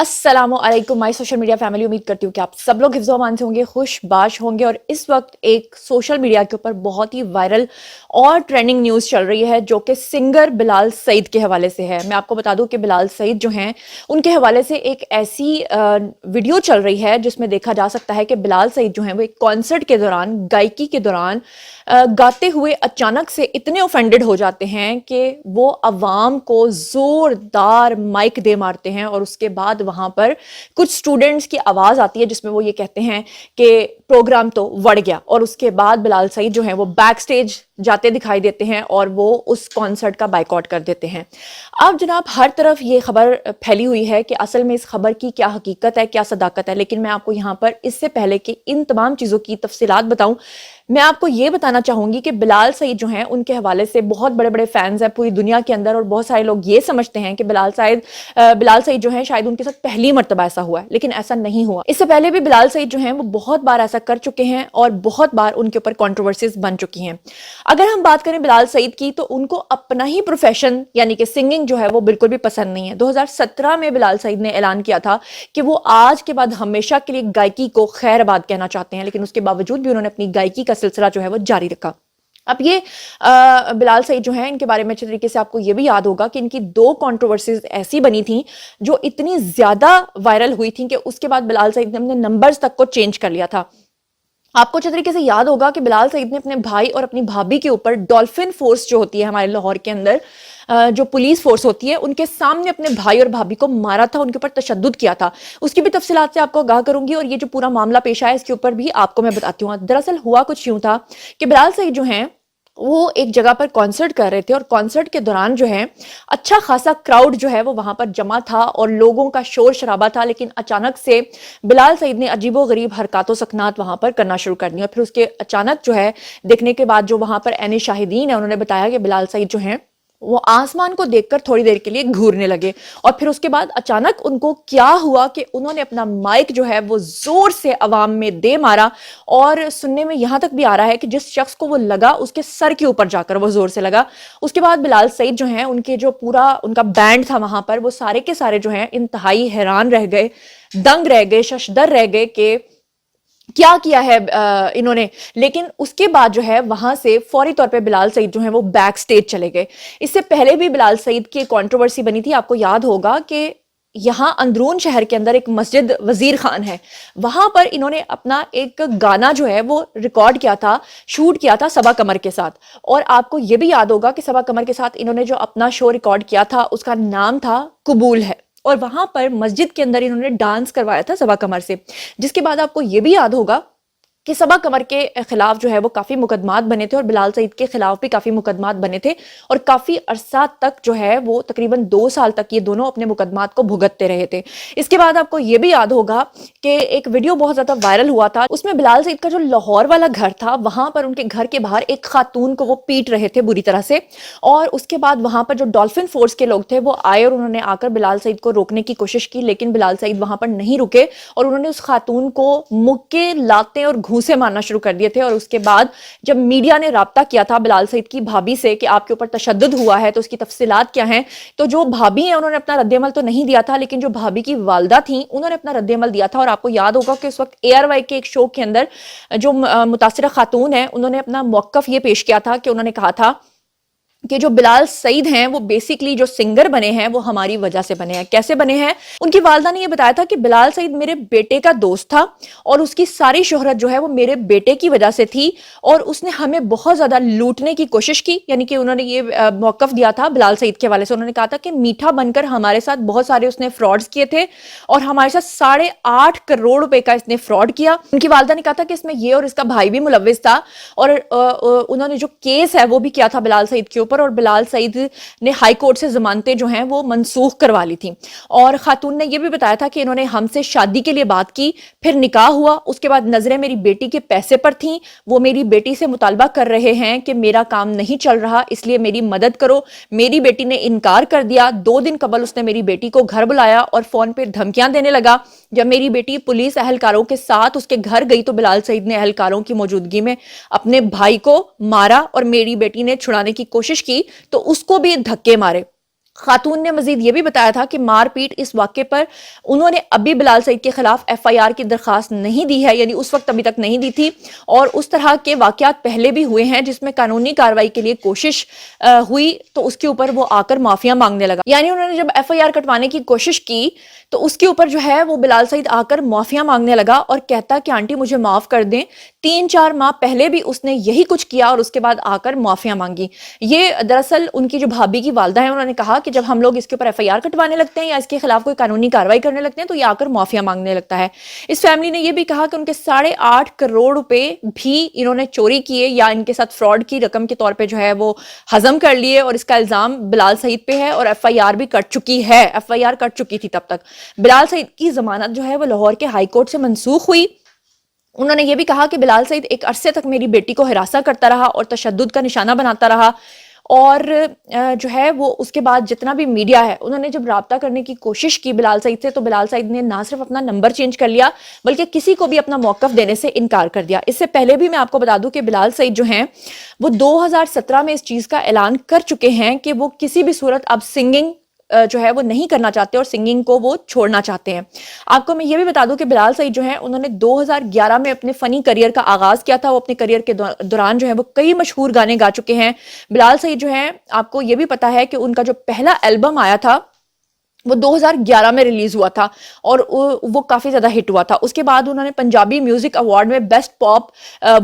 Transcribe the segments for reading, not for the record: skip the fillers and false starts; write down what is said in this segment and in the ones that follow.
अस्सलाम वालेकुम my social media family. उम्मीद करती हूँ कि आप सब लोग हिफ्ज़ो अमान से होंगे, खुशबाश होंगे। और इस वक्त एक सोशल मीडिया के ऊपर बहुत ही वायरल और ट्रेंडिंग न्यूज़ चल रही है जो कि सिंगर बिलाल सईद के हवाले से है। मैं आपको बता दूं कि बिलाल सईद जो हैं उनके हवाले से एक ऐसी वीडियो चल रही है जिसमें देखा जा सकता है कि बिलाल सईद जो हैं वो एक कॉन्सर्ट के दौरान, गायकी के दौरान गाते हुए अचानक से इतने ऑफेंडेड हो जाते हैं कि वो अवाम को जोरदार माइक दे मारते हैं। और उसके बाद वहां पर कुछ स्टूडेंट्स की आवाज आती है जिसमें वो ये कहते हैं कि प्रोग्राम तो बढ़ गया। और उसके बाद बिलाल सईद जो है वो बैक स्टेज जाते दिखाई देते हैं और वो उस कॉन्सर्ट का बाइकआउट कर देते हैं। अब जनाब हर तरफ ये खबर फैली हुई है कि असल में इस खबर की क्या हकीकत है, क्या सदाकत है। लेकिन मैं आपको यहाँ पर इससे पहले कि इन तमाम चीज़ों की तफसीलात बताऊं, मैं आपको ये बताना चाहूंगी कि बिलाल सईद जो हैं उनके हवाले से बहुत बड़े बड़े फैंस हैं पूरी दुनिया के अंदर। और बहुत सारे लोग ये समझते हैं कि बिलाल सईद जो हैं शायद उनके साथ पहली मर्तबा ऐसा हुआ है, लेकिन ऐसा नहीं हुआ। इससे पहले भी बिलाल सईद जो हैं वो बहुत बार ऐसा कर चुके हैं और बहुत बार उनके ऊपर कॉन्ट्रोवर्सीज बन चुकी हैं। अगर हम बात करें बिलाल सईद की तो उनको अपना ही प्रोफेशन यानी कि सिंगिंग जो है वो बिल्कुल भी पसंद नहीं है। 2017 में बिलाल सईद ने ऐलान किया था कि वो आज के बाद हमेशा के लिए गायकी को खैरबाद कहना चाहते हैं, लेकिन उसके बावजूद भी उन्होंने अपनी गायकी का सिलसिला जो है वो जारी रखा। अब ये बिलाल सईद जो हैं इनके बारे में अच्छे तरीके से आपको ये भी याद होगा कि इनकी दो कंट्रोवर्सीज ऐसी बनी थी जो इतनी ज्यादा वायरल हुई थी कि उसके बाद बिलाल सईद ने अपने नंबर्स तक को चेंज कर लिया था। आपको अच्छे तरीके से याद होगा कि बिलाल सईद ने अपने भाई और अपनी भाभी के ऊपर डॉल्फिन फोर्स जो होती है हमारे लाहौर के अंदर, जो पुलिस फोर्स होती है, उनके सामने अपने भाई और भाभी को मारा था, उनके ऊपर तशद्दुद किया था। उसकी भी तफसीलात से आपको आगाह करूंगी और ये जो पूरा मामला पेश आया इसके ऊपर भी आपको मैं बताती हूँ। दरअसल हुआ कुछ यूं था कि बिलाल सईद जो हैं वो एक जगह पर कॉन्सर्ट कर रहे थे और कॉन्सर्ट के दौरान जो है अच्छा खासा क्राउड जो है वो वहां पर जमा था और लोगों का शोर शराबा था। लेकिन अचानक से बिलाल सईद ने अजीबो गरीब हरकत सकनात वहां पर करना शुरू कर दी और फिर उसके अचानक जो है देखने के बाद जो वहां पर ऐने शाहिदीन है उन्होंने बताया कि बिलाल सईद जो है वो आसमान को देखकर थोड़ी देर के लिए घूरने लगे। और फिर उसके बाद अचानक उनको क्या हुआ कि उन्होंने अपना माइक जो है वो जोर से आवाम में दे मारा। और सुनने में यहां तक भी आ रहा है कि जिस शख्स को वो लगा उसके सर के ऊपर जाकर वो जोर से लगा। उसके बाद बिलाल सईद जो हैं उनके जो पूरा उनका बैंड था वहां पर, वो सारे के सारे जो हैं इंतहाई हैरान रह गए, दंग रह गए, शशदर रह गए कि क्या किया है इन्होंने। लेकिन उसके बाद जो है वहां से फौरी तौर पे बिलाल सईद जो है वो बैक स्टेज चले गए। इससे पहले भी बिलाल सईद की कंट्रोवर्सी बनी थी। आपको याद होगा कि यहाँ अंदरून शहर के अंदर एक मस्जिद वजीर खान है, वहां पर इन्होंने अपना एक गाना जो है वो रिकॉर्ड किया था, शूट किया था सबा कमर के साथ। और आपको ये भी याद होगा कि सबा कमर के साथ इन्होंने जो अपना शो रिकॉर्ड किया था उसका नाम था कबूल है। और वहां पर मस्जिद के अंदर इन्होंने डांस करवाया था सबा कमर से। जिसके बाद आपको ये भी याद होगा कि सबा कमर के खिलाफ जो है वो काफी मुकदमात बने थे और बिलाल सईद के खिलाफ भी काफी मुकदमात बने थे। और काफी अरसा तक जो है वो तकरीबन 2 साल तक ये दोनों अपने मुकदमात को भुगतते रहे थे। इसके बाद आपको ये भी याद होगा कि एक वीडियो बहुत ज्यादा वायरल हुआ था, उसमें बिलाल सईद का जो लाहौर वाला घर था वहां पर उनके घर के बाहर एक खातून को वो पीट रहे थे बुरी तरह से। और उसके बाद वहां पर जो डॉल्फिन फोर्स के लोग थे वो आए और उन्होंने आकर बिलाल सईद को रोकने की कोशिश की, लेकिन बिलाल सईद वहां पर नहीं रुके और उन्होंने उस खातून को मुक्के, लाते और घूंसे मारना शुरू कर दिए थे। और उसके बाद जब मीडिया ने राब्ता किया था बिलाल सईद की भाभी से कि आपके ऊपर तशद्दुद हुआ है तो उसकी तफसीलात क्या हैं, तो जो भाभी है उन्होंने अपना रद्देअमल तो नहीं दिया था, लेकिन जो भाभी की वालदा थी उन्होंने अपना रद्देअमल दिया था। और आपको याद होगा कि उस वक्त ARY के एक शो के अंदर जो मुतासिरा खातून है उन्होंने अपना मौकफ ये पेश किया था कि उन्होंने कहा था कि जो बिलाल सईद हैं वो बेसिकली जो सिंगर बने हैं वो हमारी वजह से बने हैं। कैसे बने हैं? उनकी वालदा ने ये बताया था कि बिलाल सईद मेरे बेटे का दोस्त था और उसकी सारी शोहरत जो है वो मेरे बेटे की वजह से थी और उसने हमें बहुत ज्यादा लूटने की कोशिश की। यानी कि उन्होंने ये मौकफ दिया था बिलाल सईद के हवाले से। उन्होंने कहा था कि मीठा बनकर हमारे साथ बहुत सारे उसने फ्रॉड्स किए थे और हमारे साथ 8.5 करोड़ रुपए का इसने फ्रॉड किया। उनकी वालदा ने कहा था कि इसमें ये और इसका भाई भी मुलव्विस था और उन्होंने जो केस है वो भी किया था बिलाल सईद के ऊपर। और बिलाल सईद ने हाई कोर्ट से जमानतें जो हैं वो मनसूख करवा ली थी। और खातून ने यह भी बताया था कि इन्होंने हमसे शादी के लिए बात की, फिर निकाह हुआ, उसके बाद नजरें मेरी बेटी के पैसे पर थीं। वो मेरी बेटी से मुतालबा कर रहे हैं कि मेरा काम नहीं चल रहा इसलिए मेरी मदद करो। मेरी बेटी ने इनकार कर दिया। 2 दिन कबल उसने मेरी बेटी को घर बुलाया और फोन पे धमकियां देने लगा। जब मेरी बेटी पुलिस अहलकारों के साथ उसके घर गई तो बिलाल सईद ने अहलकारों की मौजूदगी में अपने भाई को मारा और मेरी बेटी ने छुड़ाने की कोशिश की तो उसको भी धक्के मारे। خاتون نے مزید یہ بھی بتایا تھا کہ مار پیٹ اس واقعے پر انہوں نے ابھی بلال سعید کے خلاف ایف آئی آر کی درخواست نہیں دی ہے، یعنی اس وقت ابھی تک نہیں دی تھی، اور اس طرح کے واقعات پہلے بھی ہوئے ہیں جس میں قانونی کارروائی کے لیے کوشش ہوئی تو اس کے اوپر وہ آ کر معافیا مانگنے لگا. یعنی انہوں نے جب ایف آئی آر کٹوانے کی کوشش کی تو اس کے اوپر جو ہے وہ بلال سعید آ کر معافیا مانگنے لگا اور کہتا کہ آنٹی مجھے معاف کر دیں. 3-4 ماہ پہلے بھی اس نے یہی کچھ کیا اور اس کے بعد آ کر معافیا مانگی. یہ دراصل ان کی جو بھابھی کی والدہ ہیں انہوں نے کہا کہ جب ہم لوگ اس کے اوپر ایف آئی آر کٹوانے لگتے ہیں یا اس کے خلاف کوئی قانونی کارروائی کرنے لگتے ہیں تو یہ آ کر معافیا مانگنے لگتا ہے. اس فیملی نے یہ بھی کہا کہ ان کے 8.5 کروڑ روپے بھی انہوں نے چوری کیے یا ان کے ساتھ فراڈ کی رقم کے طور پہ جو ہے وہ ہضم کر لیے، اور اس کا الزام بلال سعید پہ ہے اور ایف آئی آر بھی کٹ چکی ہے. ایف آئی آر کٹ چکی تھی تب تک. بلال سعید کی ضمانت جو ہے وہ لاہور کے ہائی کورٹ سے منسوخ ہوئی. انہوں نے یہ بھی کہا کہ بلال سعید ایک عرصے تک میری بیٹی کو ہراساں کرتا رہا اور تشدد کا نشانہ بناتا رہا، اور جو ہے وہ اس کے بعد جتنا بھی میڈیا ہے انہوں نے جب رابطہ کرنے کی کوشش کی بلال سعید سے تو بلال سعید نے نہ صرف اپنا نمبر چینج کر لیا بلکہ کسی کو بھی اپنا موقف دینے سے انکار کر دیا. اس سے پہلے بھی میں آپ کو بتا دوں کہ بلال سعید جو ہیں وہ 2017 میں اس چیز کا اعلان کر چکے ہیں کہ وہ کسی بھی صورت اب سنگنگ جو ہے وہ نہیں کرنا چاہتے اور سنگنگ کو وہ چھوڑنا چاہتے ہیں. آپ کو میں یہ بھی بتا دوں کہ بلال سعید جو ہیں انہوں نے 2011 میں اپنے فنی کریئر کا آغاز کیا تھا. وہ اپنے کریئر کے دوران جو ہے وہ کئی مشہور گانے گا چکے ہیں. بلال سعید جو ہیں آپ کو یہ بھی پتا ہے کہ ان کا جو پہلا البم آیا تھا وہ 2011 میں ریلیز ہوا تھا اور وہ کافی زیادہ ہٹ ہوا تھا. اس کے بعد انہوں نے پنجابی میوزک ایوارڈ میں بیسٹ پاپ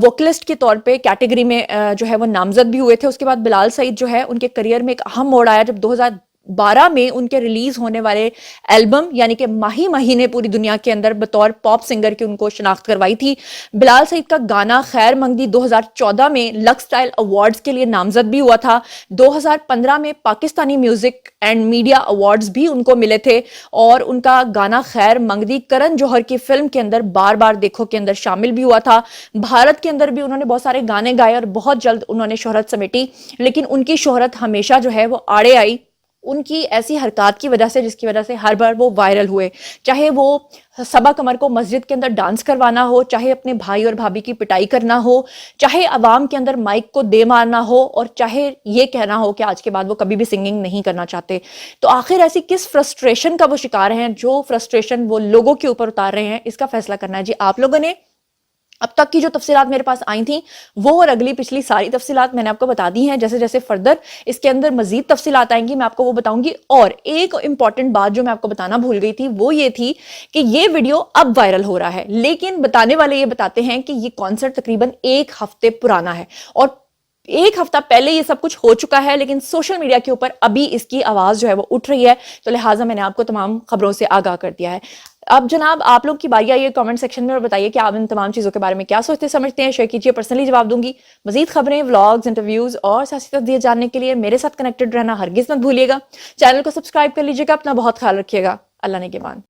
ووکلسٹ کے طور پہ کیٹیگری میں جو ہے وہ نامزد بھی ہوئے تھے. اس کے بعد بلال سعید جو ہے ان کے کریئر میں ایک اہم موڑ آیا جب 2012 میں ان کے ریلیز ہونے والے البم یعنی کہ ماہی مہینے پوری دنیا کے اندر بطور پاپ سنگر کی ان کو شناخت کروائی تھی. بلال سعید کا گانا خیر مقدی 2014 میں لکس اسٹائل ایوارڈز کے لیے نامزد بھی ہوا تھا. 2015 میں Pakistani music and media awards بھی ان کو ملے تھے اور ان کا گانا خیر مقدی کرن جوہر کی فلم کے اندر بار بار دیکھو کے اندر شامل بھی ہوا تھا. بھارت کے اندر بھی انہوں نے بہت سارے گانے گائے اور بہت جلد انہوں نے شہرت سمیٹی، لیکن ان کی شہرت ہمیشہ جو ہے وہ آڑے آئی ان کی ایسی حرکات کی وجہ سے جس کی وجہ سے ہر بار وہ وائرل ہوئے. چاہے وہ صبا قمر کو مسجد کے اندر ڈانس کروانا ہو، چاہے اپنے بھائی اور بھابھی کی پٹائی کرنا ہو، چاہے عوام کے اندر مائک کو دے مارنا ہو، اور چاہے یہ کہنا ہو کہ آج کے بعد وہ کبھی بھی سنگنگ نہیں کرنا چاہتے. تو آخر ایسی کس فرسٹریشن کا وہ شکار ہیں جو فرسٹریشن وہ لوگوں کے اوپر اتار رہے ہیں، اس کا فیصلہ کرنا ہے جی آپ لوگوں نے. اب تک کی جو تفصیلات میرے پاس آئی تھیں وہ اور اگلی پچھلی ساری تفصیلات میں نے آپ کو بتا دی ہیں. جیسے جیسے فردر اس کے اندر مزید تفصیلات آئیں گی میں آپ کو وہ بتاؤں گی. اور ایک امپورٹنٹ بات جو میں آپ کو بتانا بھول گئی تھی وہ یہ تھی کہ یہ ویڈیو اب وائرل ہو رہا ہے، لیکن بتانے والے یہ بتاتے ہیں کہ یہ کانسرٹ تقریباً 1 ہفتے پرانا ہے اور 1 ہفتہ پہلے یہ سب کچھ ہو چکا ہے، لیکن سوشل میڈیا کے اوپر ابھی اس کی آواز جو ہے وہ اٹھ رہی ہے. تو لہٰذا میں نے آپ کو تمام خبروں سے آگاہ کر دیا ہے. اب جناب آپ لوگ کی باری آئیے کامنٹ سیکشن میں اور بتائیے کہ آپ ان تمام چیزوں کے بارے میں کیا سوچتے سمجھتے ہیں. شیئر کیجیے، پرسنلی جواب دوں گی. مزید خبریں، ولاگز، انٹرویوز اور سیاسی تجزیے جاننے کے لیے میرے ساتھ کنیکٹڈ رہنا ہرگز مت بھولیے گا. چینل کو سبسکرائب کر لیجیے گا. اپنا بہت خیال رکھیے گا. اللہ نگہبان.